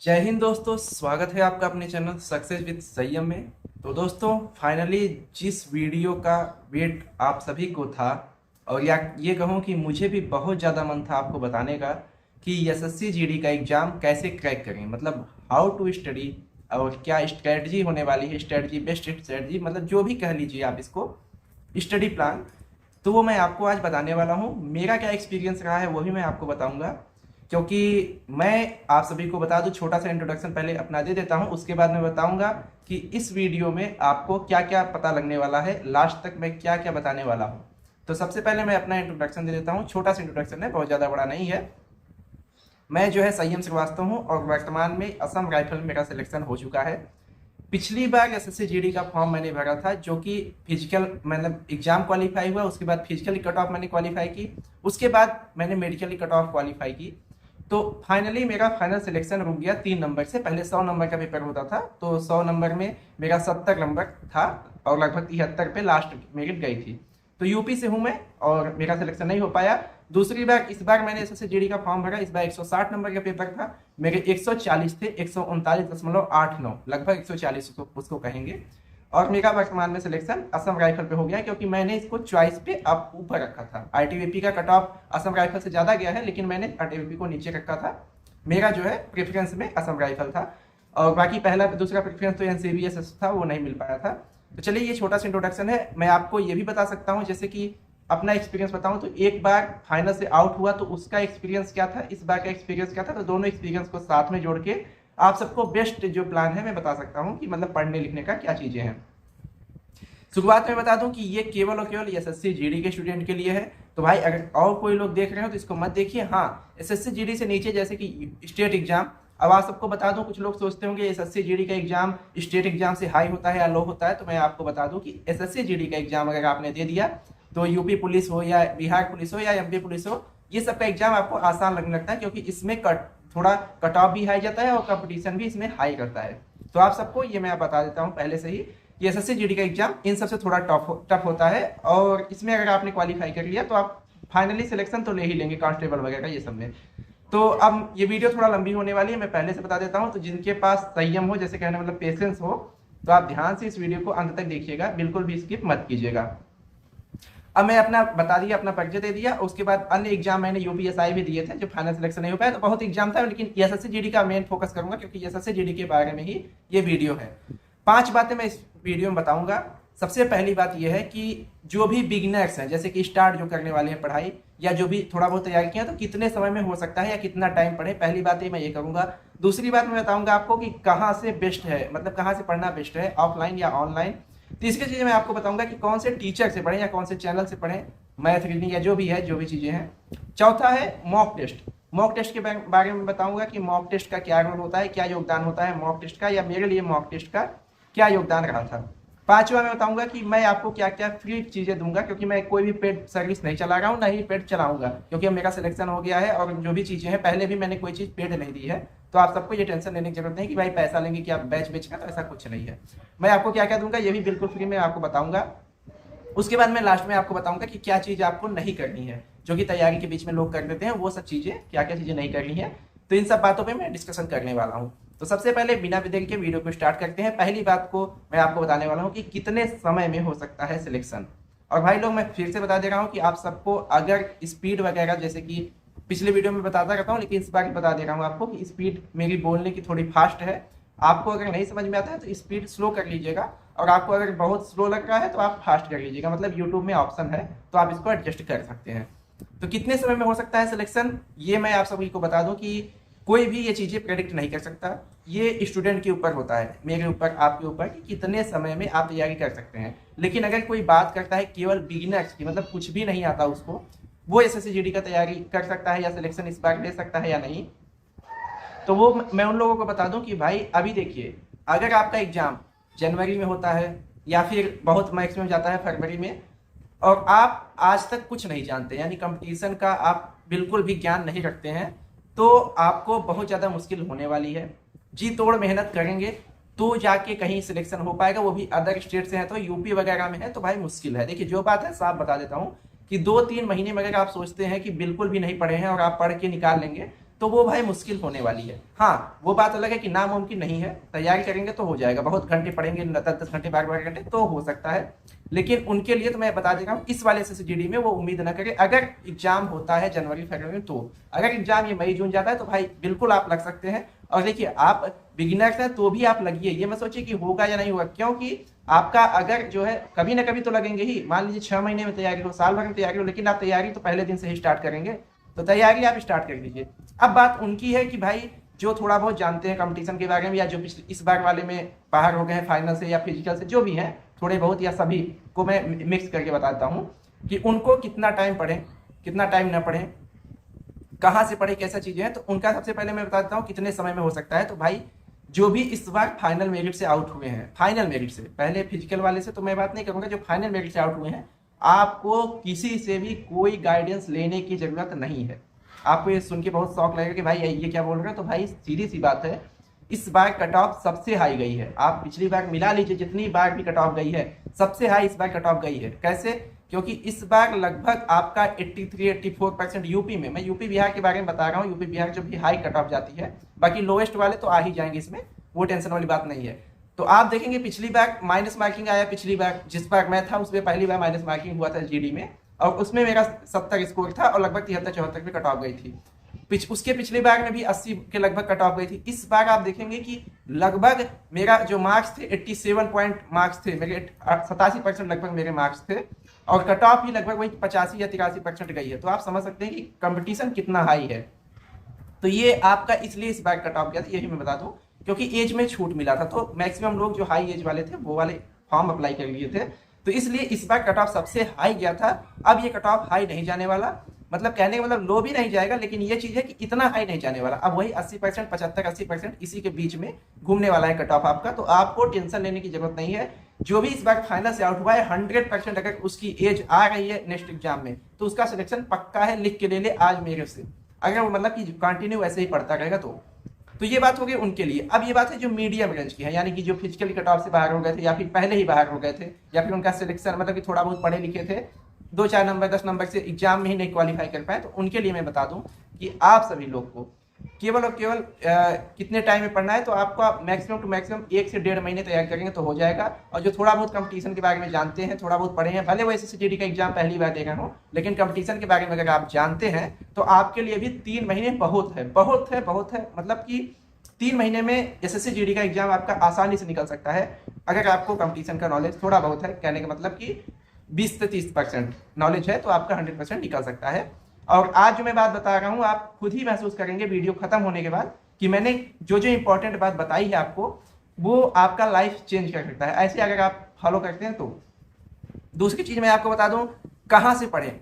जय हिंद दोस्तों, स्वागत है आपका अपने चैनल सक्सेस विद संयम में। तो दोस्तों, फाइनली जिस वीडियो का वेट आप सभी को था, और या ये कहूँ कि मुझे भी बहुत ज़्यादा मन था आपको बताने का कि एसएससी जीडी का एग्ज़ाम कैसे क्रैक करें, मतलब हाउ टू स्टडी और क्या स्ट्रेटजी होने वाली है, स्ट्रेटजी बेस्ट स्ट्रेटजी, मतलब जो भी कह लीजिए आप इसको, स्टडी प्लान। तो वो मैं आपको आज बताने वाला हूँ। मेरा क्या एक्सपीरियंस रहा है वो भी मैं आपको बताऊंगा, क्योंकि मैं आप सभी को बता दूं, छोटा सा इंट्रोडक्शन पहले अपना दे देता हूं, उसके बाद मैं बताऊंगा कि इस वीडियो में आपको क्या क्या पता लगने वाला है, लास्ट तक मैं क्या क्या बताने वाला हूं। तो सबसे पहले मैं अपना इंट्रोडक्शन दे देता हूं, छोटा सा इंट्रोडक्शन है, बहुत ज़्यादा बड़ा नहीं है। मैं जो है संयम श्रीवास्तव हूँ और वर्तमान में असम राइफल में मेरा सिलेक्शन हो चुका है। पिछली बार एसएससी जीडी का फॉर्म मैंने भरा था, जो कि फिजिकल मतलब एग्जाम क्वालिफाई हुआ, उसके बाद फिजिकली कट ऑफ मैंने क्वालिफाई की, उसके बाद मैंने मेडिकली कट ऑफ क्वालिफाई की। तो फाइनली मेरा फाइनल सिलेक्शन रुक गया 3 नंबर से। पहले 100 नंबर का पेपर होता था, तो 100 नंबर में मेरा 70 नंबर था और लगभग 73 पे लास्ट मेरिट गई थी। तो यूपी से हूँ मैं और मेरा सिलेक्शन नहीं हो पाया। दूसरी बार इस बार मैंने एसएससी जीडी का फॉर्म भरा, इस बार 160 नंबर का पेपर था, मेरे 140 थे, 139.89, लगभग 140 उसको कहेंगे। और मेरा वर्तमान में सिलेक्शन असम राइफल पे हो गया, क्योंकि मैंने इसको चॉइस पे अब ऊपर रखा था। आईटीबीपी का कट ऑफ असम राइफल से ज़्यादा गया है, लेकिन मैंने आईटीबीपी को नीचे रखा था। मेरा जो है प्रेफरेंस में असम राइफल था, और बाकी पहला दूसरा प्रेफरेंस तो एनसीबीएस था, वो नहीं मिल पाया था। तो चलिए, ये छोटा सा इंट्रोडक्शन है। मैं आपको ये भी बता सकता हूँ, जैसे कि अपना एक्सपीरियंस बताऊं, तो एक बार फाइनल से आउट हुआ तो उसका एक्सपीरियंस क्या था, इस बार का एक्सपीरियंस क्या था, तो दोनों एक्सपीरियंस को साथ में जोड़ के आप सबको बेस्ट जो प्लान है मैं बता सकता हूं कि मतलब पढ़ने लिखने का क्या चीज़ें हैं। शुरुआत में बता दूं कि ये केवल और केवल एसएससी जीडी के स्टूडेंट के लिए है। तो भाई, अगर और कोई लोग देख रहे हो तो इसको मत देखिए। हाँ, एसएससी जीडी से नीचे जैसे कि स्टेट एग्जाम, अब आप सबको बता दूं, कुछ लोग सोचते होंगे एसएससी जीडी का एग्जाम स्टेट एग्जाम से हाई होता है या लो होता है। तो मैं आपको बता दूं कि एसएससी जीडी का एग्जाम अगर आपने दे दिया तो यूपी पुलिस हो या बिहार पुलिस हो या एमपी पुलिस हो, ये सबका एग्जाम आपको आसान लगने लगता है, क्योंकि इसमें थोड़ा कट ऑफ भी हाई जाता है और कंपटीशन भी इसमें हाई करता है। तो आप सबको ये मैं बता देता हूँ पहले से ही कि एसएससी जीडी का एग्जाम इन सबसे थोड़ा टफ होता है, और इसमें अगर आपने क्वालिफाई कर लिया तो आप फाइनली सिलेक्शन तो ले ही लेंगे, कांस्टेबल वगैरह ये सब में। तो अब ये वीडियो थोड़ा लंबी होने वाली है, मैं पहले से बता देता हूँ। तो जिनके पास संयम हो, जैसे कहने मतलब पेशेंस हो, तो आप ध्यान से इस वीडियो को अंत तक देखिएगा, बिल्कुल भी स्किप मत कीजिएगा। अब मैं अपना बता दिया, अपना परिचय दे दिया। उसके बाद अन्य एग्जाम मैंने यूपीएसआई भी दिए थे, जो फाइनल सिलेक्शन नहीं हो पाया। तो बहुत एग्जाम था, लेकिन एसएससी जीडी का मेन फोकस करूंगा, क्योंकि एसएससी जीडी के बारे में ही ये वीडियो है। 5 बातें मैं इस वीडियो में बताऊंगा। सबसे पहली बात यह है कि जो भी बिगिनर्स हैं, जैसे कि स्टार्ट जो करने वाले हैं पढ़ाई, या जो भी थोड़ा बहुत तैयारी किया, तो कितने समय में हो सकता है या कितना टाइम पढ़े, पहली बात ये मैं ये करूंगा। दूसरी बात मैं बताऊंगा आपको कि कहाँ से बेस्ट है, मतलब कहाँ से पढ़ना बेस्ट है, ऑफलाइन या ऑनलाइन। तीसरी चीज़ मैं आपको बताऊंगा कि कौन से टीचर से पढ़ें या कौन से चैनल से पढ़ें, मैथ रीजनिंग या जो भी है, जो भी चीज़ें हैं। चौथा है मॉक टेस्ट। मॉक टेस्ट के बारे में बताऊंगा कि मॉक टेस्ट का क्या रोल होता है, क्या योगदान होता है मॉक टेस्ट का, या मेरे लिए मॉक टेस्ट का क्या योगदान रहा था। पांचवा मैं बताऊंगा कि मैं आपको क्या क्या फ्री चीज़ें दूंगा, क्योंकि मैं कोई भी पेड सर्विस नहीं चला रहा हूँ, ना ही पेड चलाऊंगा, क्योंकि अब मेरा सिलेक्शन हो गया है। और जो भी चीज़ें हैं, पहले भी मैंने कोई चीज़ पेड नहीं दी है, तो आप सबको ये टेंशन लेने की जरूरत नहीं कि भाई पैसा लेंगे कि आप बैच बेचेंगे, तो ऐसा कुछ नहीं है। मैं आपको क्या क्या दूंगा ये भी बिल्कुल फ्री में आपको बताऊंगा। उसके बाद मैं लास्ट में आपको बताऊंगा कि क्या चीज़ आपको नहीं करनी है, जो कि तैयारी के बीच में लोग कर देते हैं, वो सब चीज़ें क्या क्या चीज़ें नहीं करनी है। तो इन सब बातों पे मैं डिस्कशन करने वाला हूँ। तो सबसे पहले बिना देरी के वीडियो को स्टार्ट करते हैं। पहली बात को मैं आपको बताने वाला हूँ कि कितने समय में हो सकता है सिलेक्शन। और भाई लोग, मैं फिर से बता दे रहा हूँ कि आप सबको अगर स्पीड वगैरह, जैसे कि पिछले वीडियो में बताता रहता हूँ, लेकिन इस बार बता दे रहा हूँ आपको कि स्पीड मेरी बोलने की थोड़ी फास्ट है। आपको अगर नहीं समझ में आता है तो स्पीड स्लो कर लीजिएगा, और आपको अगर बहुत स्लो लग रहा है तो आप फास्ट कर लीजिएगा। मतलब यूट्यूब में ऑप्शन है, तो आप इसको एडजस्ट कर सकते हैं। तो कितने समय में हो सकता है सिलेक्शन, ये मैं आप सभी को बता दूं कि कोई भी ये चीज़ें प्रेडिक्ट नहीं कर सकता। ये स्टूडेंट के ऊपर होता है, मेरे ऊपर, आपके ऊपर, कि कितने समय में आप तैयारी कर सकते हैं। लेकिन अगर कोई बात करता है केवल बिगिनर्स की, मतलब कुछ भी नहीं आता उसको, वो एसएससी जीडी का तैयारी कर सकता है या सिलेक्शन इस बार ले सकता है या नहीं, तो वो मैं उन लोगों को बता दूं कि भाई अभी देखिए, अगर आपका एग्जाम जनवरी में होता है या फिर बहुत मैक्सिमम जाता है फरवरी में, और आप आज तक कुछ नहीं जानते, यानी कंपटीशन का आप बिल्कुल भी ज्ञान नहीं रखते हैं, तो आपको बहुत ज़्यादा मुश्किल होने वाली है। जी तोड़ मेहनत करेंगे तो जाके कहीं सिलेक्शन हो पाएगा, वो भी अदर स्टेट से है, तो यूपी वगैरह में है तो भाई मुश्किल है। देखिए, जो बात है साफ बता देता हूँ कि 2-3 महीने में अगर आप सोचते हैं कि बिल्कुल भी नहीं पढ़े हैं और आप पढ़ के निकाल लेंगे, तो वो भाई मुश्किल होने वाली है। हाँ, वो बात अलग है कि नामुमकिन नहीं है, तैयारी करेंगे तो हो जाएगा, बहुत घंटे पढ़ेंगे 10-10 घंटे 12-12 घंटे तो हो सकता है। लेकिन उनके लिए तो मैं बता दे रहा हूँ, इस वाले SSGD में वो उम्मीद ना करें। अगर एग्जाम होता है जनवरी फरवरी में, तो अगर एग्जाम ये मई जून जाता है तो भाई बिल्कुल आप लग सकते हैं। और देखिए, आप बिगिनर्स हैं तो भी आप लगिए, ये मत सोचिए कि होगा या नहीं होगा, क्योंकि आपका अगर जो है कभी ना कभी तो लगेंगे ही। मान लीजिए 6 महीने में तैयारी हो, साल भर में तैयारी हो, लेकिन आप तैयारी तो पहले दिन से ही स्टार्ट करेंगे, तो तैयारी आप स्टार्ट कर दीजिए। अब बात उनकी है कि भाई जो थोड़ा बहुत जानते हैं कंपटीशन के बारे में, या जो इस बार वाले में बाहर हो गए हैं फाइनल से या फिजिकल से, जो भी हैं थोड़े बहुत, या सभी को मैं मिक्स करके बताता हूँ कि उनको कितना टाइम पढ़ें, कितना टाइम ना पढ़ें, कहाँ से पढ़े, कैसा चीजें हैं। तो उनका सबसे पहले मैं बता देता हूँ कितने समय में हो सकता है। तो भाई जो भी इस बार फाइनल मेरिट से आउट हुए हैं, फाइनल मेरिट से, पहले फिजिकल वाले से तो मैं बात नहीं करूंगा, जो फाइनल मेरिट से आउट हुए हैं, आपको किसी से भी कोई गाइडेंस लेने की जरूरत नहीं है। आपको ये सुन के बहुत शौक लगेगा कि भाई ये क्या बोल रहे हैं, तो भाई सीधी सी बात है, इस बार कट ऑफ सबसे हाई गई है। आप पिछली बार मिला लीजिए, जितनी बार भी कट ऑफ गई है सबसे हाई इस बार कट ऑफ गई है। कैसे? क्योंकि इस बार लगभग आपका 83-84% यूपी में, मैं यूपी बिहार के बारे में बता रहा हूँ, यूपी बिहार जो भी हाई कट ऑफ जाती है, बाकी लोएस्ट वाले तो आ ही जाएंगे, इसमें वो टेंशन वाली बात नहीं है। तो आप देखेंगे पिछली बार माइनस मार्किंग आया, पिछली बार जिस बार मैं था उसमें पहली बार माइनस मार्किंग हुआ था GD में, और उसमें मेरा 70 स्कोर था और लगभग 73-74 पे कट ऑफ गई थी। उसके पिछले बार में भी 80 के लगभग कट ऑफ गई थी। इस बार आप देखेंगे कि लगभग मेरा जो मार्क्स थे 87 पॉइंट मार्क्स थे मेरे, 87% लगभग मेरे मार्क्स थे, और कट ऑफ ही लगभग वही 85 या 83% गई है। तो आप समझ सकते हैं कि कंपटीशन कितना हाई है। तो ये आपका इसलिए इस बार कट ऑफ गया था, यही मैं बता दूं, क्योंकि एज में छूट मिला था। तो मैक्सिमम लोग जो हाई एज वाले थे वो वाले फॉर्म अप्लाई कर लिए थे, तो इसलिए इस बार कट ऑफ सबसे हाई गया था। अब ये कट ऑफ हाई नहीं जाने वाला, मतलब कहने का मतलब लो भी नहीं जाएगा, लेकिन ये चीज है कि इतना हाई नहीं जाने वाला। अब वही 80%, 75-80% इसी के बीच में घूमने वाला है कट ऑफ आपका। तो आपको टेंशन लेने की जरूरत नहीं है। जो भी इस बार फाइनल से आउट हुआ है 100% अगर उसकी एज आ रही है नेक्स्ट एग्जाम में, तो उसका सिलेक्शन पक्का है, लिख के ले ले आज मेरे से, अगर वो मतलब कि कंटिन्यू ऐसे ही पढ़ता रहेगा तो ये बात हो गई उनके लिए। अब ये बात है जो मीडियम रेंज की है, यानी कि जो फिजिकली कट ऑफ से बाहर हो गए थे, या फिर पहले ही बाहर हो गए थे, या फिर उनका सिलेक्शन मतलब कि थोड़ा बहुत पढ़े लिखे थे, 2-4 नंबर 10 नंबर से एग्जाम में ही नहीं क्वालिफाई कर पाए, तो उनके लिए मैं बता दूं कि आप सभी लोग को केवल और केवल कितने टाइम में पढ़ना है। तो आपको मैक्सिमम टू मैक्सिमम 1 से 1.5 महीने तैयार करेंगे तो हो जाएगा। और जो थोड़ा बहुत कंपटीशन के बारे में जानते हैं, थोड़ा बहुत पढ़े हैं, भले वो SSGD का एग्जाम पहली बार दे रहे हो, लेकिन कंपटीशन के बारे में अगर आप जानते हैं तो आपके लिए भी 3 महीने बहुत है, बहुत है, बहुत है। मतलब कि 3 महीने में SSGD का एग्जाम आपका आसानी से निकल सकता है, अगर आपको कंपटीशन का नॉलेज थोड़ा बहुत है। कहने का मतलब कि 20 से 30% नॉलेज है तो आपका 100% निकल सकता है। और आज जो मैं बात बता रहा हूँ, आप खुद ही महसूस करेंगे वीडियो खत्म होने के बाद कि मैंने जो जो इंपॉर्टेंट बात बताई है आपको, वो आपका लाइफ चेंज कर सकता है, ऐसे अगर आप फॉलो करते हैं तो। दूसरी चीज मैं आपको बता दूं, कहाँ से पढ़ें।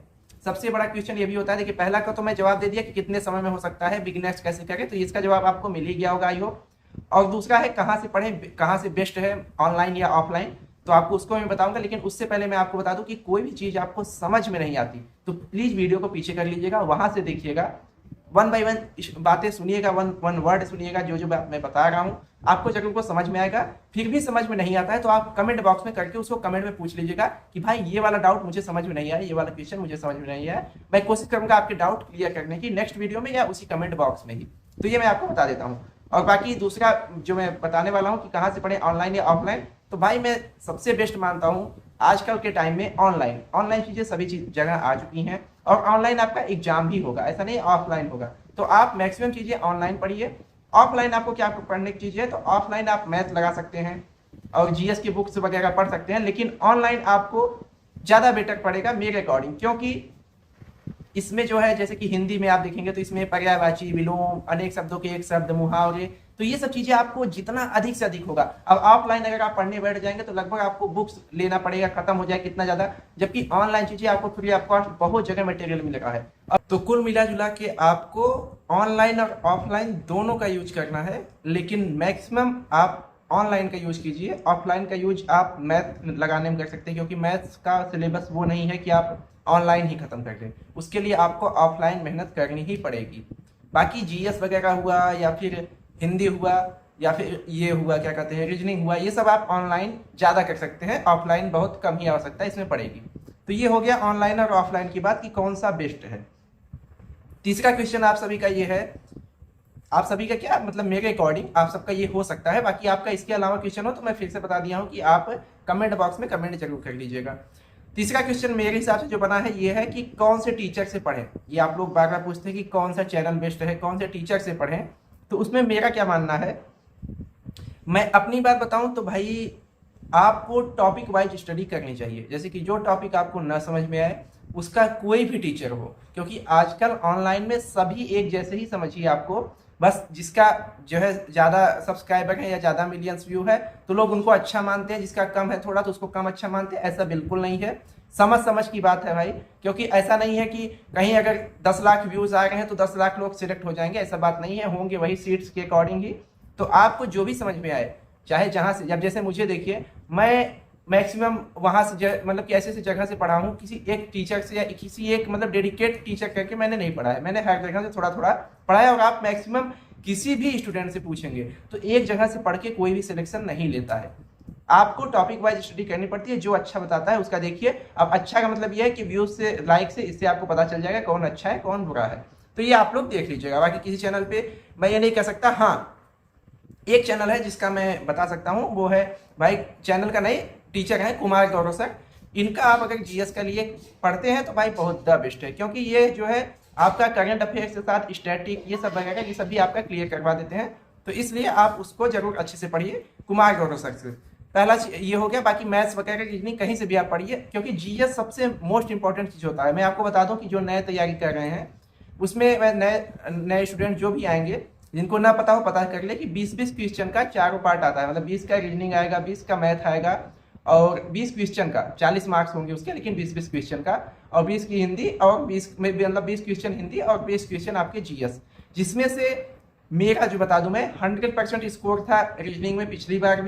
सबसे बड़ा क्वेश्चन ये भी होता है, देखिए पहला का तो मैं जवाब दे दिया कि कितने समय में हो सकता है, बिगिनर्स कैसे करें, तो इसका जवाब आपको मिल ही गया होगा आई होप। और दूसरा है कहाँ से पढ़ें, कहाँ से बेस्ट है, ऑनलाइन या ऑफलाइन, तो आपको उसको मैं बताऊंगा। लेकिन उससे पहले मैं आपको बता दूं कि कोई भी चीज आपको समझ में नहीं आती तो प्लीज वीडियो को पीछे कर लीजिएगा, वहां से देखिएगा, 1 बाय 1 बातें सुनिएगा, वन वर्ड सुनिएगा, जो बात मैं बता रहा हूँ आपको जरूर को समझ में आएगा। फिर भी समझ में नहीं आता है तो आप कमेंट बॉक्स में करके उसको कमेंट में पूछ लीजिएगा कि भाई ये वाला डाउट मुझे समझ में नहीं आया, ये वाला क्वेश्चन मुझे समझ में नहीं आया। मैं कोशिश करूंगा आपके डाउट क्लियर करने की नेक्स्ट वीडियो में या उसी कमेंट बॉक्स में ही। तो ये मैं आपको बता देता हूँ। और बाकी दूसरा जो मैं बताने वाला हूँ कि कहाँ से पढ़ें, ऑनलाइन या ऑफलाइन, तो भाई मैं सबसे बेस्ट मानता हूँ आजकल के टाइम में ऑनलाइन चीजें सभी चीज जगह आ चुकी हैं, और ऑनलाइन आपका एग्जाम भी होगा, ऐसा नहीं ऑफलाइन होगा। तो आप मैक्सिमम चीजें ऑनलाइन पढ़िए। ऑफलाइन आपको क्या पढ़ने की चीज है, तो ऑफलाइन आप मैथ लगा सकते हैं और GS की बुक्स वगैरह पढ़ सकते हैं, लेकिन ऑनलाइन आपको ज्यादा बेटर पड़ेगा मेरे अकॉर्डिंग, क्योंकि इसमें जो है जैसे कि हिंदी में आप देखेंगे तो इसमें पर्यायवाची, विलोम, अनेक शब्दों के एक शब्द, मुहावरे, तो ये सब चीजें आपको जितना अधिक से अधिक होगा। अब ऑफलाइन अगर आप पढ़ने बैठ जाएंगे तो लगभग आपको बुक्स लेना पड़ेगा, खत्म हो जाए कितना ज्यादा, जबकि ऑनलाइन चीजें आपको फ्री ऑफ कॉस्ट बहुत जगह मटेरियल मिल रहा है। तो कुल मिला जुला के आपको ऑनलाइन और ऑफलाइन दोनों का यूज करना है, लेकिन मैक्सिमम आप ऑनलाइन का यूज कीजिए। ऑफलाइन का यूज आप मैथ लगाने में कर सकते हैं, क्योंकि मैथ्स का सिलेबस वो नहीं है कि आप ऑनलाइन ही खत्म कर दें, उसके लिए आपको ऑफलाइन मेहनत करनी ही पड़ेगी। बाकी GS वगैरह हुआ या फिर हिंदी हुआ या फिर ये हुआ क्या कहते हैं रीजनिंग हुआ, ये सब आप ऑनलाइन ज़्यादा कर सकते हैं, ऑफलाइन बहुत कम ही आवश्यकता इसमें पड़ेगी। तो ये हो गया ऑनलाइन और ऑफलाइन की बात कि कौन सा बेस्ट है। तीसरा क्वेश्चन आप सभी का ये है आप सभी का क्या मतलब मेरे अकॉर्डिंग आप सबका ये हो सकता है। बाकी आपका इसके अलावा क्वेश्चन हो तो मैं फिर से बता दिया हूँ कि आप कमेंट बॉक्स में कमेंट जरूर कर लीजिएगा। तीसरा क्वेश्चन मेरे हिसाब से जो बना है ये है कि कौन से टीचर से पढ़ें। ये आप लोग बार बार पूछते हैं कि कौन सा चैनल बेस्ट है, कौन से टीचर से पढ़ें। तो उसमें मेरा क्या मानना है, मैं अपनी बात बताऊं तो भाई आपको टॉपिक वाइज स्टडी करनी चाहिए। जैसे कि जो टॉपिक आपको न समझ में आए उसका कोई भी टीचर हो, क्योंकि आजकल ऑनलाइन में सभी एक जैसे ही समझिए आपको। बस जिसका जो है ज़्यादा सब्सक्राइबर है या ज़्यादा मिलियंस व्यू है तो लोग उनको अच्छा मानते हैं, जिसका कम है थोड़ा तो उसको कम अच्छा मानते हैं। ऐसा बिल्कुल नहीं है, समझ समझ की बात है भाई। क्योंकि ऐसा नहीं है कि कहीं अगर 10 लाख व्यूज़ आ रहे हैं तो 10 लाख लोग सिलेक्ट हो जाएंगे, ऐसा बात नहीं है। होंगे वही सीट्स के अकॉर्डिंग ही। तो आपको जो भी समझ में आए, चाहे जहाँ से, जब जैसे मुझे देखिए मैं मैक्सिमम वहाँ से मतलब कि ऐसे ऐसे जगह से पढ़ा हूँ, किसी एक टीचर से या किसी एक मतलब डेडिकेट टीचर करके मैंने नहीं पढ़ा है। मैंने हर जगह से थोड़ा थोड़ा पढ़ा है। और आप मैक्सिमम किसी भी स्टूडेंट से पूछेंगे तो एक जगह से पढ़ के कोई भी सिलेक्शन नहीं लेता है। आपको टॉपिक वाइज स्टडी करनी पड़ती है। जो अच्छा बताता है उसका देखिए। अब अच्छा का मतलब यह है कि व्यूज से, लाइक से, इससे आपको पता चल जाएगा कौन अच्छा है कौन बुरा है। तो ये आप लोग देख लीजिएगा। बाकी किसी चैनल पे मैं ये नहीं कह सकता। हाँ, एक चैनल है जिसका मैं बता सकता हूँ, वो है भाई, चैनल का नहीं, टीचर है कुमार गौरव सर। इनका आप अगर जीएस के लिए पढ़ते हैं तो भाई बहुत द बेस्ट है, क्योंकि ये जो है आपका करंट अफेयर्स के साथ स्टैटिक ये सब वगैरह ये सब भी आपका क्लियर करवा देते हैं। तो इसलिए आप उसको जरूर अच्छे से पढ़िए कुमार गौरव सर से। पहला ये हो गया। बाकी मैथ्स वगैरह रीजनिंग कहीं से भी आप पढ़िए, क्योंकि जीएस सबसे मोस्ट इंपॉर्टेंट चीज़ होता है। मैं आपको बता दूं कि जो नए तैयारी कर रहे हैं उसमें नए स्टूडेंट जो भी आएंगे, जिनको ना पता हो पता कर ले कि 20-20 क्वेश्चन का चारों पार्ट आता है। मतलब 20 का रीजनिंग आएगा, 20 का मैथ आएगा और 20 क्वेश्चन का 40 मार्क्स होंगे उसके, लेकिन 20-20 क्वेश्चन का, और 20 की हिंदी और 20 में मतलब 20 क्वेश्चन हिंदी और 20 क्वेश्चन आपके जीएस। जिसमें से मेरा जो बता दूं मैं 100% स्कोर था रीजनिंग में। पिछली बार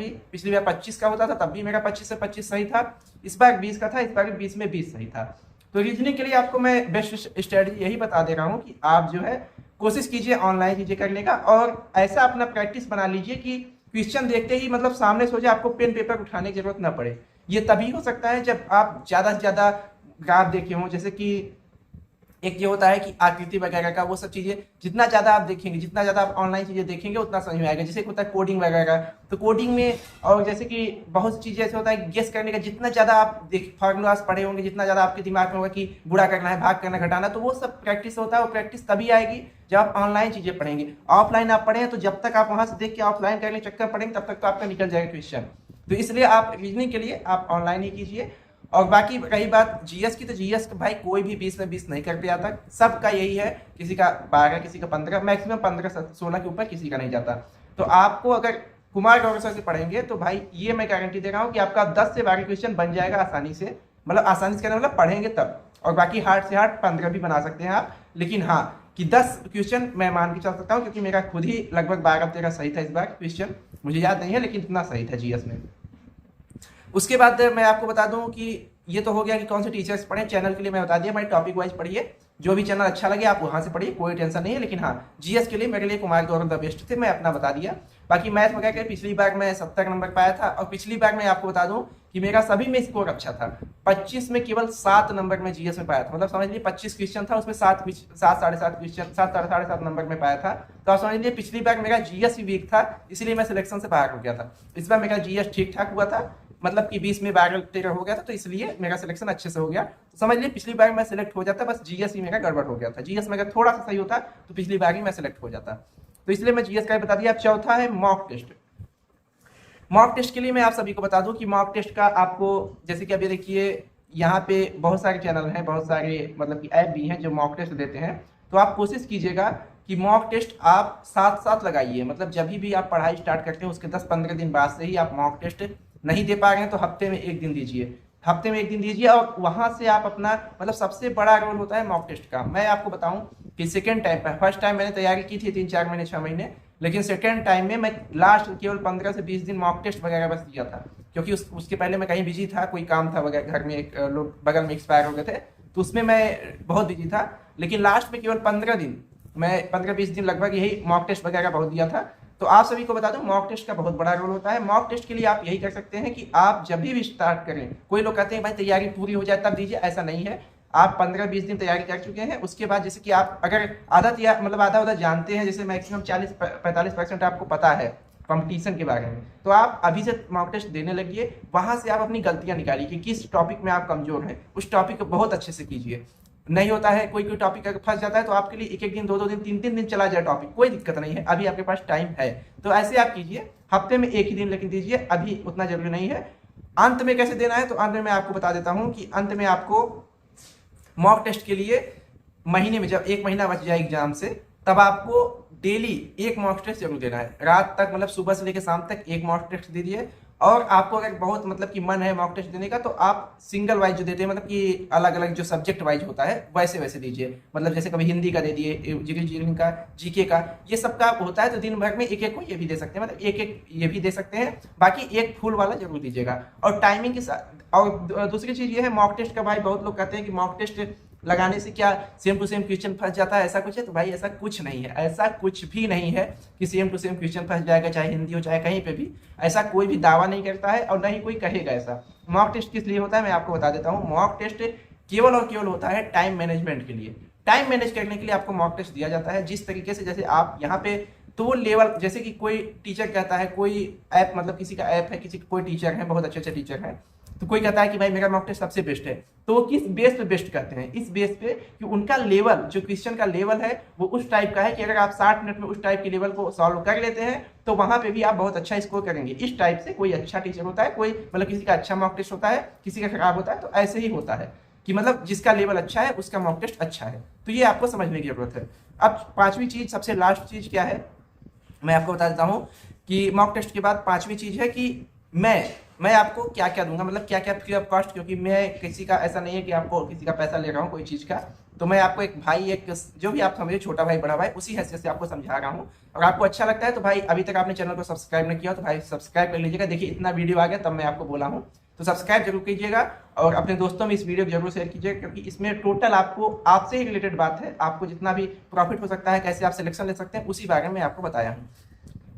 25 का होता था, तब भी मेरा 25 से 25 सही था। इस बार 20 का था, इस बार 20 में 20 सही था। तो रीजनिंग के लिए आपको मैं बेस्ट स्ट्रेटजी यही बता दे रहा हूँ कि आप जो है कोशिश कीजिए ऑनलाइन चीजें करने का, और ऐसा अपना प्रैक्टिस बना लीजिए कि क्वेश्चन देखते ही मतलब सामने सोचे आपको पेन पेपर उठाने की जरूरत ना पड़े। ये तभी हो सकता है जब आप ज़्यादा से ज़्यादा ग्राफ देखे हों। जैसे कि एक ये होता है कि आकृति वगैरह का, वो सब चीज़ें जितना ज़्यादा आप देखेंगे, जितना ज़्यादा आप ऑनलाइन चीज़ें देखेंगे उतना समझ में आएगा। जैसे होता है कोडिंग वगैरह, तो कोडिंग में और जैसे कि बहुत सी चीज़ें ऐसे होता है गेस करने का, जितना ज़्यादा आप फार्मूलाज पढ़े होंगे, जितना ज़्यादा आपके दिमाग में होगा कि गुणा करना है, भाग करना, घटाना, तो वो सब प्रैक्टिस होता है। वो प्रैक्टिस तभी आएगी जब आप ऑनलाइन चीज़ें पढ़ेंगे। ऑफलाइन आप पढ़ें तो जब तक आप वहाँ से देख के ऑफलाइन करने चक्कर पढ़ेंगे तब तक तो आपका निकल जाएगा क्वेश्चन। तो इसलिए आप रीजनिंग के लिए आप ऑनलाइन ही कीजिए। और बाकी रही बात जीएस की, तो जीएस भाई कोई भी 20 में 20 नहीं कर पाया था। सबका यही है, किसी का 12, किसी का 15, मैक्सिमम 15-16 के ऊपर किसी का नहीं जाता। तो आपको अगर कुमार गौरव सर से पढ़ेंगे तो भाई ये मैं गारंटी दे रहा हूँ कि आपका 10 से 12 क्वेश्चन बन जाएगा आसानी से। मतलब आसानी से कहना मतलब पढ़ेंगे तब। और बाकी हार्ड से हार्ड 15 भी बना सकते हैं आप। लेकिन हाँ कि 10 क्वेश्चन मैं मान के चल सकता हूँ, क्योंकि मेरा खुद ही लगभग 12-13 सही था इस बार क्वेश्चन। मुझे याद नहीं है लेकिन इतना सही था जीएस में। उसके बाद मैं आपको बता दूं कि ये तो हो गया कि कौन से टीचर्स पढ़ें। चैनल के लिए मैं बता दिया भाई, टॉपिक वाइज पढ़िए। जो भी चैनल अच्छा लगे आप वहां से पढ़िए, कोई टेंशन नहीं है। लेकिन हाँ, जीएस के लिए मेरे लिए कुमार गौरव द बेस्ट थे, मैं अपना बता दिया। बाकी मैथ वगैरह के पिछली बार मैं 70 नंबर पाया था, और पिछली बार मैं आपको बता दूं कि मेरा सभी में स्कोर अच्छा था। 25 में केवल 7 नंबर में जीएस में पाया था। मतलब समझ लीजिए 25 क्वेश्चन था, उसमें 7 साढ़े 7 क्वेश्चन, 7 नंबर में पाया था। तो आप समझ लीजिए पिछली बार मेरा जीएस ही वीक था, इसलिए मैं सिलेक्शन से बाहर हो गया था। इस बार मेरा जीएस ठीक ठाक हुआ था, मतलब कि 20 में 12-13 हो गया था, तो इसलिए मेरा सिलेक्शन अच्छे से हो गया। तो समझ लीजिए पिछली बार मैं सिलेक्ट हो जाता, बस जीएस ही मेरा गड़बड़ हो गया था। जीएस में अगर थोड़ा सा सही होता तो पिछली बार ही मैं सिलेक्ट हो जाता। तो इसलिए मैं जीएस का बता दिया। अब चौथा है मॉक टेस्ट। मॉक टेस्ट के लिए मैं आप सभी को बता दूं कि मॉक टेस्ट का आपको, जैसे कि अभी देखिए यहाँ पे बहुत सारे चैनल हैं, बहुत सारे मतलब कि ऐप भी हैं जो मॉक टेस्ट देते हैं। तो आप कोशिश कीजिएगा कि मॉक टेस्ट आप साथ साथ लगाइए। मतलब जब भी आप पढ़ाई स्टार्ट करते हैं उसके 10-15 दिन बाद से ही आप मॉक टेस्ट नहीं दे पा रहे हैं तो हफ्ते में 1 दिन दीजिए। हफ्ते में 1 दिन दीजिए, और वहां से आप अपना, मतलब सबसे बड़ा रोल होता है मॉक टेस्ट का। मैं आपको बताऊं कि सेकेंड टाइम पर, फर्स्ट टाइम मैंने तैयारी की थी 3-4 महीने 6 महीने, लेकिन सेकेंड टाइम में मैं लास्ट केवल 15 से 20 दिन मॉक टेस्ट वगैरह बस दिया था। क्योंकि उसके पहले मैं कहीं बिजी था, कोई काम था वगैरह, घर में एक लोग बगल में एक्सपायर हो गए थे, तो उसमें मैं बहुत बिजी था। लेकिन लास्ट में केवल 15 दिन, मैं 15-20 दिन लगभग यही मॉक टेस्ट वगैरह बहुत दिया था। तो आप सभी को बता दूं मॉक टेस्ट का बहुत बड़ा रोल होता है। मॉक टेस्ट के लिए आप यही कर सकते हैं कि आप जब भी स्टार्ट करें, कोई लोग कहते हैं भाई तैयारी पूरी हो जाए तब दीजिए, ऐसा नहीं है। आप 15-20 दिन तैयारी कर चुके हैं, उसके बाद जैसे कि आप अगर आधा जानते हैं, जैसे मैक्सिमम 40-45% आपको पता है कंपटीशन के बारे में, तो आप अभी से मॉक टेस्ट देने लगिए। वहां से आप अपनी गलतियां निकालिए कि किस टॉपिक में आप कमजोर हैं, उस टॉपिक को बहुत अच्छे से कीजिए। नहीं होता है, कोई कोई टॉपिक अगर फंस जाता है तो आपके लिए 1-1 दिन, 2-2 दिन, 3-3 दिन चला जाए टॉपिक, कोई दिक्कत नहीं है, अभी आपके पास टाइम है। तो ऐसे आप कीजिए, हफ्ते में 1 ही दिन लेकिन दीजिए, अभी उतना जरूरी नहीं है। अंत में कैसे देना है, तो अंत में मैं आपको बता देता हूं कि अंत में आपको मॉक टेस्ट के लिए महीने में जब 1 महीना बच जाए एग्जाम से, तब आपको डेली 1 मॉक टेस्ट जरूर देना है। रात तक मतलब सुबह से लेकर शाम तक 1 मॉक टेस्ट दीजिए। और आपको अगर बहुत मतलब कि मन है मॉक टेस्ट देने का, तो आप सिंगल वाइज जो देते हैं, मतलब कि अलग अलग जो सब्जेक्ट वाइज होता है वैसे वैसे दीजिए। मतलब जैसे कभी हिंदी का दे दिए, जीके का, जीके का, ये सब का होता है, तो दिन भर में 1-1 को ये भी दे सकते हैं, मतलब 1-1 ये भी दे सकते हैं। बाकी 1 फुल वाला जरूर दीजिएगा और टाइमिंग के साथ। और दूसरी चीज ये है मॉक टेस्ट का, भाई बहुत लोग कहते हैं कि मॉक टेस्ट लगाने से क्या सेम टू सेम क्वेश्चन फंस जाता है, ऐसा कुछ है? तो भाई ऐसा कुछ नहीं है, ऐसा कुछ भी नहीं है कि सेम टू सेम क्वेश्चन फंस जाएगा, चाहे हिंदी हो चाहे कहीं पे भी। ऐसा कोई भी दावा नहीं करता है और ना ही कोई कहेगा ऐसा। मॉक टेस्ट किस लिए होता है मैं आपको बता देता हूँ। मॉक टेस्ट केवल और केवल होता है टाइम मैनेजमेंट के लिए। टाइम मैनेज करने के लिए आपको मॉक टेस्ट दिया जाता है। जिस तरीके से जैसे आप यहाँ पे तो वो लेवल, जैसे कि कोई टीचर कहता है, कोई ऐप, मतलब किसी का ऐप है, किसी कोई टीचर है, बहुत अच्छे अच्छे टीचर हैं, तो कोई कहता है कि भाई मेरा मॉक टेस्ट सबसे बेस्ट है, तो वो किस बेस पे बेस्ट करते हैं? इस बेस पे कि उनका लेवल, जो क्वेश्चन का लेवल है वो उस टाइप का है कि अगर आप 60 मिनट में उस टाइप के लेवल को सॉल्व कर लेते हैं तो वहां पे भी आप बहुत अच्छा स्कोर करेंगे। इस टाइप से कोई अच्छा टीचर होता है, कोई मतलब किसी का अच्छा मॉक टेस्ट होता है, किसी का खराब होता है, तो ऐसे ही होता है कि मतलब जिसका लेवल अच्छा है उसका मॉक टेस्ट अच्छा है। तो ये आपको समझने की जरूरत है। अब 5वीं चीज, सबसे लास्ट चीज क्या है मैं आपको बता देता हूँ कि मॉक टेस्ट के बाद 5वीं चीज है कि मैं आपको क्या क्या दूंगा, मतलब क्या क्या फ्री ऑफ कॉस्ट, क्योंकि मैं किसी का ऐसा नहीं है कि आपको किसी का पैसा ले रहा हूँ कोई चीज़ का। तो मैं आपको एक भाई, एक जो भी आप समझिए, छोटा भाई बड़ा भाई, उसी हैसियत से आपको समझा रहा हूँ। और आपको अच्छा लगता है तो भाई, अभी तक आपने चैनल को सब्सक्राइब नहीं किया तो भाई सब्सक्राइब कर लीजिएगा। देखिए इतना वीडियो आ गया तब मैं आपको बोला हूँ, तो सब्सक्राइब जरूर कीजिएगा और अपने दोस्तों में इस वीडियो को जरूर शेयर कीजिएगा, क्योंकि इसमें टोटल आपको आपसे ही रिलेटेड बात है। आपको जितना भी प्रॉफिट हो सकता है, कैसे आप सिलेक्शन ले सकते हैं, उसी बारे में आपको बताया हूँ।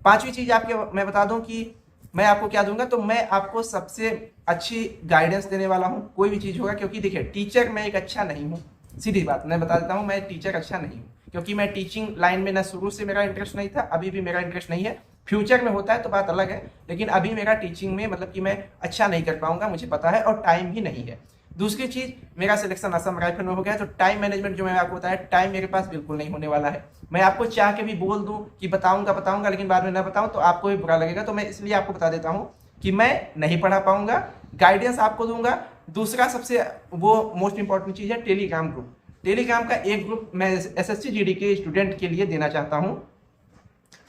5वीं चीज आपके मैं बता दूं कि मैं आपको क्या दूंगा, तो मैं आपको सबसे अच्छी गाइडेंस देने वाला हूं, कोई भी चीज होगा। क्योंकि देखिए टीचर मैं एक अच्छा नहीं हूं, सीधी बात मैं बता देता हूं, मैं टीचर अच्छा नहीं हूं, क्योंकि मैं टीचिंग लाइन में ना शुरू से मेरा इंटरेस्ट नहीं था, अभी भी मेरा इंटरेस्ट नहीं है। फ्यूचर में होता है तो बात अलग है, लेकिन अभी मेरा टीचिंग में मतलब कि मैं अच्छा नहीं कर पाऊंगा, मुझे पता है, और टाइम भी नहीं है। दूसरी चीज, मेरा सिलेक्शन असम राइफल में हो गया है, तो टाइम मैनेजमेंट जो मैंने आपको बताया, टाइम मेरे पास बिल्कुल नहीं होने वाला है। मैं आपको चाह के भी बोल दूं कि बताऊंगा लेकिन बाद में ना बताऊं तो आपको भी बुरा लगेगा। तो मैं इसलिए आपको बता देता हूं कि मैं नहीं पढ़ा पाऊंगा, गाइडेंस आपको दूंगा। दूसरा सबसे वो मोस्ट इंपॉर्टेंट चीज है टेलीग्राम ग्रुप। टेलीग्राम का एक ग्रुप मैं SSC GD के स्टूडेंट के लिए देना चाहता हूँ।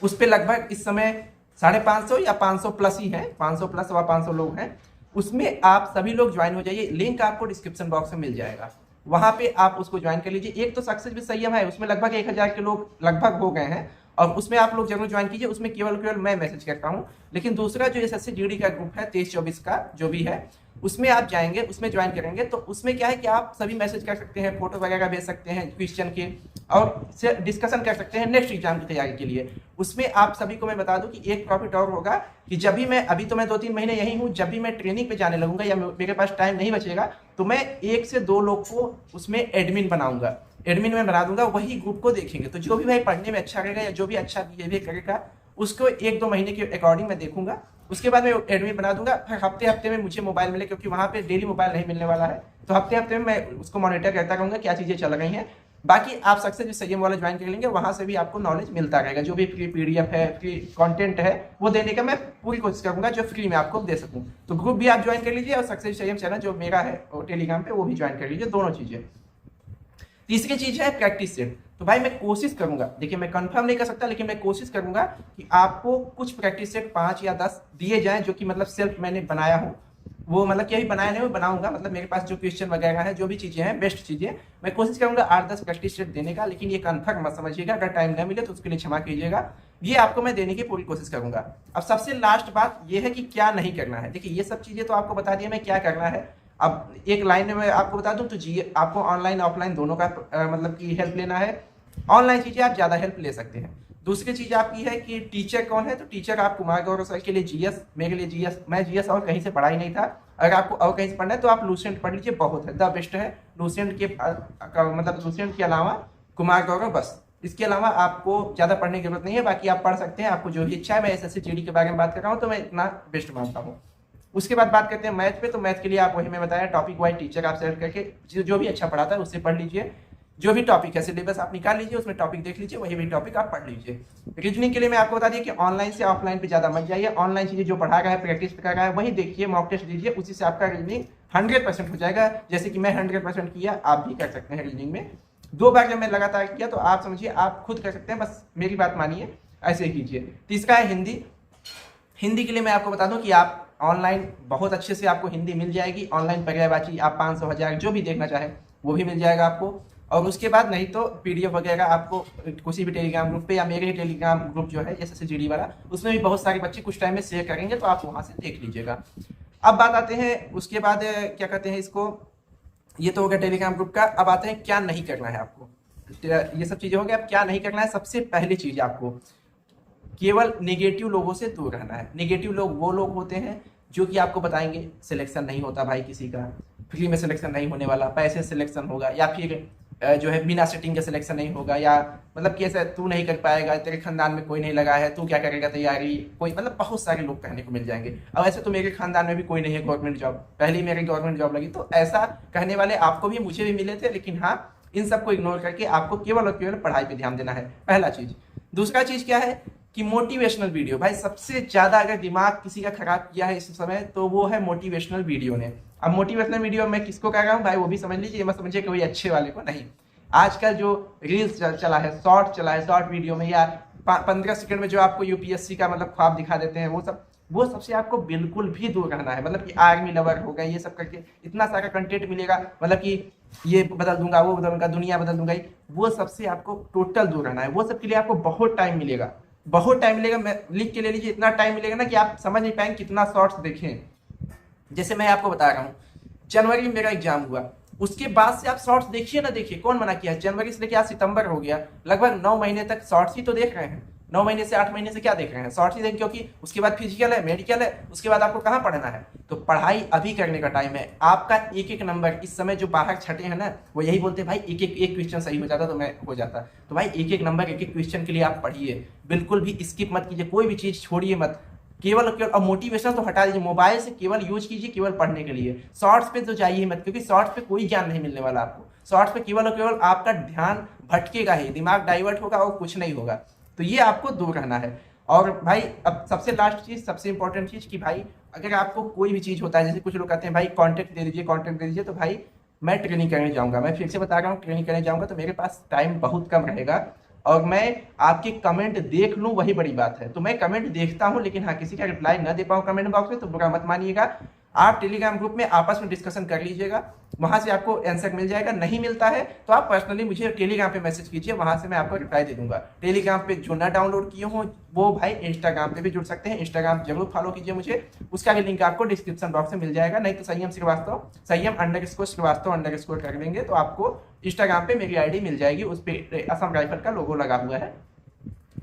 उस पर लगभग इस समय 550 या 500 प्लस ही है, 500 प्लस 500 लोग हैं। उसमें आप सभी लोग ज्वाइन हो जाइए, लिंक आपको डिस्क्रिप्शन बॉक्स में मिल जाएगा, वहां पे आप उसको ज्वाइन कर लीजिए। एक तो सक्सेस विद संयम है, उसमें लगभग 1000 के लोग लगभग हो गए हैं, और उसमें आप लोग जरूर ज्वाइन कीजिए। उसमें केवल मैं मैसेज करता हूँ। लेकिन दूसरा जो SSC GD का ग्रुप है 23-24 का जो भी है, उसमें आप जाएंगे, उसमें ज्वाइन करेंगे, तो उसमें क्या है कि आप सभी मैसेज कर सकते हैं, फोटो वगैरह भेज सकते हैं क्वेश्चन के, और डिस्कशन कर सकते हैं नेक्स्ट एग्जाम की तैयारी के लिए। उसमें आप सभी को मैं बता दूं कि एक प्रॉफिट और होगा कि जब भी मैं, अभी तो मैं 2-3 महीने यही हूं, जब भी मैं ट्रेनिंग पे जाने लगूंगा या मेरे पास टाइम नहीं बचेगा, तो मैं 1 से 2 लोग को उसमें एडमिन बनाऊंगा, एडमिन में बना दूंगा, वही ग्रुप को देखेंगे। तो जो भी भाई पढ़ने में अच्छा रहेगा या जो भी अच्छा बिहेवियर करेगा, उसको 1-2 महीने के अकॉर्डिंग मैं देखूंगा। उसके बाद मैं एडमिन बना दूंगा। फिर हफ्ते में मुझे मोबाइल मिले, क्योंकि वहां पे डेली मोबाइल नहीं मिलने वाला है, तो हफ्ते में मैं उसको मॉनिटर करता रहूंगा क्या चीजें चल रही हैं। बाकी आप सक्सेस विद संयम वाला ज्वाइन कर लेंगे, वहां से भी आपको नॉलेज मिलता रहेगा। जो भी फ्री PDF है, फ्री कंटेंट है, वो देने का मैं पूरी कोशिश करूंगा जो फ्री में आपको दे सकूं। तो ग्रुप भी आप ज्वाइन कर लीजिए, और सक्सेस संयम चैनल जो मेरा है टेलीग्राम पे, वो भी ज्वाइन कर लीजिए, दोनों चीजें। तीसरी चीज है प्रैक्टिस सेट। तो भाई मैं कोशिश करूंगा, देखिए मैं कंफर्म नहीं कर सकता, लेकिन मैं कोशिश करूंगा कि आपको कुछ प्रैक्टिस सेट 5 या 10 दिए जाएं, जो कि मतलब सेल्फ मैंने बनाया हूं। वो मतलब कि अभी बनाया नहीं, वो बनाऊंगा, मतलब मेरे पास जो क्वेश्चन वगैरह है, जो भी चीजें हैं, बेस्ट चीजें, मैं कोशिश करूंगा 8-10 प्रैक्टिस सेट देने का। लेकिन ये कंफर्म मत समझिएगा, अगर टाइम न मिले तो उसके लिए क्षमा कीजिएगा, ये आपको मैं देने की पूरी कोशिश करूंगा। अब सबसे लास्ट बात ये है कि क्या नहीं करना है। देखिए ये सब चीजें तो आपको बता दिया मैं क्या करना है। अब एक लाइन में मैं आपको बता दूं तो जी, आपको ऑनलाइन ऑफलाइन दोनों का मतलब की हेल्प लेना है। ऑनलाइन चीजें आप ज्यादा हेल्प ले सकते हैं। दूसरी चीज आपकी है कि टीचर कौन है, तो टीचर आप कुमार गौरव सर के लिए जीएस, मेरे लिए जीएस, मैं जीएस और कहीं से पढ़ा ही नहीं था। अगर आपको और कहीं से पढ़ना है तो आप लूसेंट पढ़ लीजिए, बहुत है, द बेस्ट है। लूसेंट के मतलब लूसेंट के अलावा कुमार गौरव, बस इसके अलावा आपको ज्यादा पढ़ने की जरूरत नहीं है। बाकी आप पढ़ सकते हैं, आपको जो भी इच्छा है। मैं एसएससी जीडी के बारे में बात कर रहा हूँ तो मैं इतना बेस्ट मानता हूँ। उसके बाद बात करते हैं मैथ पे। तो मैथ के लिए आप वही मैं बताया, टॉपिक वाइज टीचर आप सेलेक्ट करके जो भी अच्छा पढ़ाता है उससे पढ़ लीजिए। जो भी टॉपिक है सिलेबस आप निकाल लीजिए, उसमें टॉपिक देख लीजिए, वही टॉपिक आप पढ़ लीजिए। रीजनिंग के लिए मैं आपको बता दिया कि ऑनलाइन से ऑफलाइन पे ज्यादा मत जाइए। ऑनलाइन चीजें जो पढ़ा रहा है, प्रैक्टिस कर रहा है, वही देखिए, मॉक टेस्ट दीजिए, उसी से आपका रीजनिंग 100% हो जाएगा। जैसे कि मैं 100% किया, आप भी कर सकते हैं। रीजनिंग में 2 बार जब मैं लगातार किया तो आप समझिए आप खुद कर सकते हैं, बस मेरी बात मानिए, ऐसे ही कीजिए। तीसरा है हिंदी। हिंदी के लिए मैं आपको बता दूं कि आप ऑनलाइन बहुत अच्छे से आपको हिंदी मिल जाएगी। ऑनलाइन पर्यायवाची आप 500 1000 जो भी देखना चाहे वो भी मिल जाएगा आपको। और उसके बाद नहीं तो पीडीएफ वगैरह आपको किसी भी टेलीग्राम ग्रुप पे या मेरे ही टेलीग्राम ग्रुप जो है एसएससी जीडी वाला, उसमें भी बहुत सारे बच्चे कुछ टाइम में शेयर करेंगे, तो आप वहां से देख लीजिएगा। अब बात आते हैं उसके बाद क्या कहते हैं इसको, ये तो हो गया टेलीग्राम ग्रुप का। अब आते हैं क्या नहीं करना है आपको। ये सब चीजें हो गई, अब क्या नहीं करना है। सबसे पहली चीज आपको केवल नेगेटिव लोगों से दूर रहना है। नेगेटिव लोग वो लोग होते हैं जो कि आपको बताएंगे सिलेक्शन नहीं होता भाई किसी का, फ्री में सिलेक्शन नहीं होने वाला, पैसे सिलेक्शन होगा, या फिर जो है बिना सेटिंग के सिलेक्शन नहीं होगा, या मतलब कि ऐसा तू नहीं कर पाएगा, तेरे खानदान में कोई नहीं लगा है, तू क्या करेगा तैयारी, कोई मतलब बहुत सारे लोग कहने को मिल जाएंगे। अब ऐसे तो मेरे खानदान में भी कोई नहीं है गवर्नमेंट जॉब, पहले ही मेरी गवर्नमेंट जॉब लगी, तो ऐसा कहने वाले आपको भी मुझे भी मिले थे। लेकिन हाँ, इन सबको इग्नोर करके आपको केवल और केवल पढ़ाई पे ध्यान देना है, पहला चीज। दूसरा चीज क्या है कि मोटिवेशनल वीडियो, भाई सबसे ज्यादा अगर दिमाग किसी का खराब किया है इस समय तो वो है मोटिवेशनल वीडियो ने। अब मोटिवेशनल वीडियो मैं किसको कह रहा हूँ भाई, वो भी समझ लीजिए, मत समझिए कोई अच्छे वाले को नहीं। आजकल जो रील्स चला है, शॉर्ट चला है, शॉर्ट वीडियो में या 15 सेकंड में जो आपको यूपीएससी का मतलब ख्वाब दिखा देते हैं, वो सबसे आपको बिल्कुल भी दूर रहना है। मतलब कि आर्मी लवर हो गए, ये सब करके इतना सारा कंटेंट मिलेगा, मतलब कि ये बदल दूंगा, वो बदल दूंगा, दुनिया बदल दूंगा, वो सबसे आपको टोटल दूर रहना है। वो सब के लिए आपको बहुत टाइम मिलेगा, बहुत टाइम मिलेगा। मैं लिख के ले लीजिए, इतना टाइम मिलेगा ना कि आप समझ नहीं पाएंगे कितना शॉर्ट्स देखें। जैसे मैं आपको बता रहा हूँ, जनवरी में मेरा एग्जाम हुआ, उसके बाद से आप शॉर्ट्स देखिए ना, देखिए कौन मना किया। जनवरी से लेकर आज सितंबर हो गया, लगभग 9 महीने तक शॉर्ट्स ही तो देख रहे हैं। 9 महीने से 8 महीने से क्या देख रहे हैं, शॉर्ट्स ही देख, क्योंकि उसके बाद फिजिकल है, मेडिकल है, उसके बाद आपको कहाँ पढ़ना है। तो पढ़ाई अभी करने का टाइम है। आपका एक एक नंबर इस समय जो बाहर छठे हैं ना, वो यही बोलते हैं भाई एक क्वेश्चन सही हो जाता तो मैं हो जाता। तो भाई एक नंबर एक क्वेश्चन के लिए आप पढ़िए, बिल्कुल भी स्किप मत कीजिए, कोई भी चीज छोड़िए मत। केवल और मोटिवेशन तो हटा दीजिए, मोबाइल से केवल यूज कीजिए केवल पढ़ने के लिए। शॉर्ट्स पे तो जाइए मत, क्योंकि शॉर्ट्स पे कोई ज्ञान नहीं मिलने वाला आपको। शॉर्ट्स पे केवल और केवल आपका ध्यान भटकेगा ही, दिमाग डाइवर्ट होगा और कुछ नहीं होगा। तो ये आपको दूर रहना है। और भाई अब सबसे लास्ट चीज, सबसे इंपॉर्टेंट चीज कि भाई अगर आपको कोई भी चीज होता है, जैसे कुछ लोग कहते हैं भाई कॉन्टेक्ट दे दीजिए, कॉन्टेक्ट दे दीजिए, तो भाई मैं ट्रेनिंग करने जाऊंगा, मैं फिर से बता रहा हूँ ट्रेनिंग करने जाऊंगा तो मेरे पास टाइम बहुत कम रहेगा, और मैं आपके कमेंट देख लूं वही बड़ी बात है। तो मैं कमेंट देखता हूं, लेकिन हाँ किसी का रिप्लाई न दे पाऊं कमेंट बॉक्स में तो बुरा मत मानिएगा। आप टेलीग्राम ग्रुप में आपस में डिस्कशन कर लीजिएगा, वहां से आपको आंसर मिल जाएगा। नहीं मिलता है तो आप पर्सनली मुझे टेलीग्राम पे मैसेज कीजिए, वहां से मैं आपको रिप्लाई दे दूंगा। टेलीग्राम पे जो ना डाउनलोड किए हो वो भाई इंस्टाग्राम पे भी जुड़ सकते हैं, इंस्टाग्राम जरूर फॉलो कीजिए मुझे, उसका भी लिंक आपको डिस्क्रिप्शन बॉक्स में मिल जाएगा। नहीं तो संयम श्रीवास्तव, संयम_श्रीवास्तव कर देंगे तो आपको इंस्टाग्राम पे मेरी आईडी मिल जाएगी, उस पर असम राइफल का लोगो लगा हुआ है,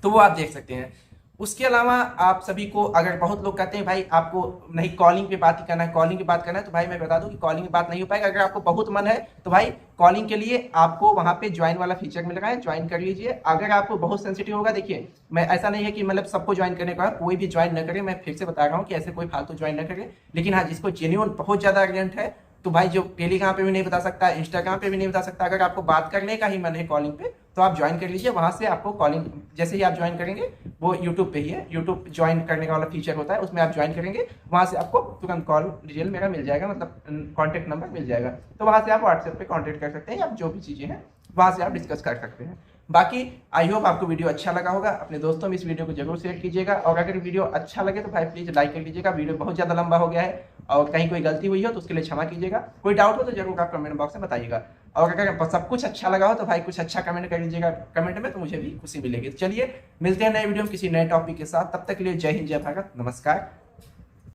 तो वो आप देख सकते हैं। उसके अलावा आप सभी को, अगर बहुत लोग कहते हैं भाई आपको नहीं कॉलिंग पे बात ही करना है, कॉलिंग पे बात करना है, तो भाई मैं बता दूं कि कॉलिंग पे बात नहीं हो पाएगा। अगर आपको बहुत मन है तो भाई कॉलिंग के लिए आपको वहां पे ज्वाइन वाला फीचर मिल रहा है, ज्वाइन कर लीजिए। अगर आपको बहुत सेंसिटिव होगा, देखिए मैं ऐसा नहीं है कि मतलब सबको ज्वाइन करने का, कोई भी ज्वाइन न करे, मैं फिर से बता रहा हूँ कि ऐसे कोई फालतू ज्वाइन न करे। लेकिन हाँ जिसको जेन्युइन बहुत ज्यादा अर्जेंट है, तो भाई जो टेलीग्राम पे भी नहीं बता सकता, इंस्टाग्राम पे भी नहीं बता सकता, अगर आपको बात करने का ही मन है कॉलिंग पे तो आप ज्वाइन कर लीजिए। वहां से आपको कॉलिंग जैसे ही आप ज्वाइन करेंगे, वो यूट्यूब पे ही है, यूट्यूब ज्वाइन करने का वाला फीचर होता है, उसमें आप ज्वाइन करेंगे, वहां से आपको तुरंत कॉल डिटेल मेरा मिल जाएगा, मतलब कॉन्टैक्ट नंबर मिल जाएगा। तो वहां से आप व्हाट्सएप पे कॉन्टैक्ट कर सकते हैं, या जो भी चीजें हैं वहां से आप डिस्कस कर सकते हैं। बाकी आई होप आपको वीडियो अच्छा लगा होगा, अपने दोस्तों में इस वीडियो को जरूर शेयर कीजिएगा, और अगर वीडियो अच्छा लगे तो भाई प्लीज लाइक कर लीजिएगा। वीडियो बहुत ज्यादा लंबा हो गया है, और कहीं कोई गलती हुई हो तो उसके लिए क्षमा कीजिएगा। कोई डाउट हो तो जरूर आप कमेंट बॉक्स में बताइएगा, और अगर सब कुछ अच्छा लगा हो तो भाई कुछ अच्छा कमेंट कर लीजिएगा कमेंट में, तो मुझे भी खुशी मिलेगी। तो चलिए मिलते हैं नए वीडियो में किसी नए टॉपिक के साथ, तब तक के लिए जय हिंद, जय भारत, नमस्कार।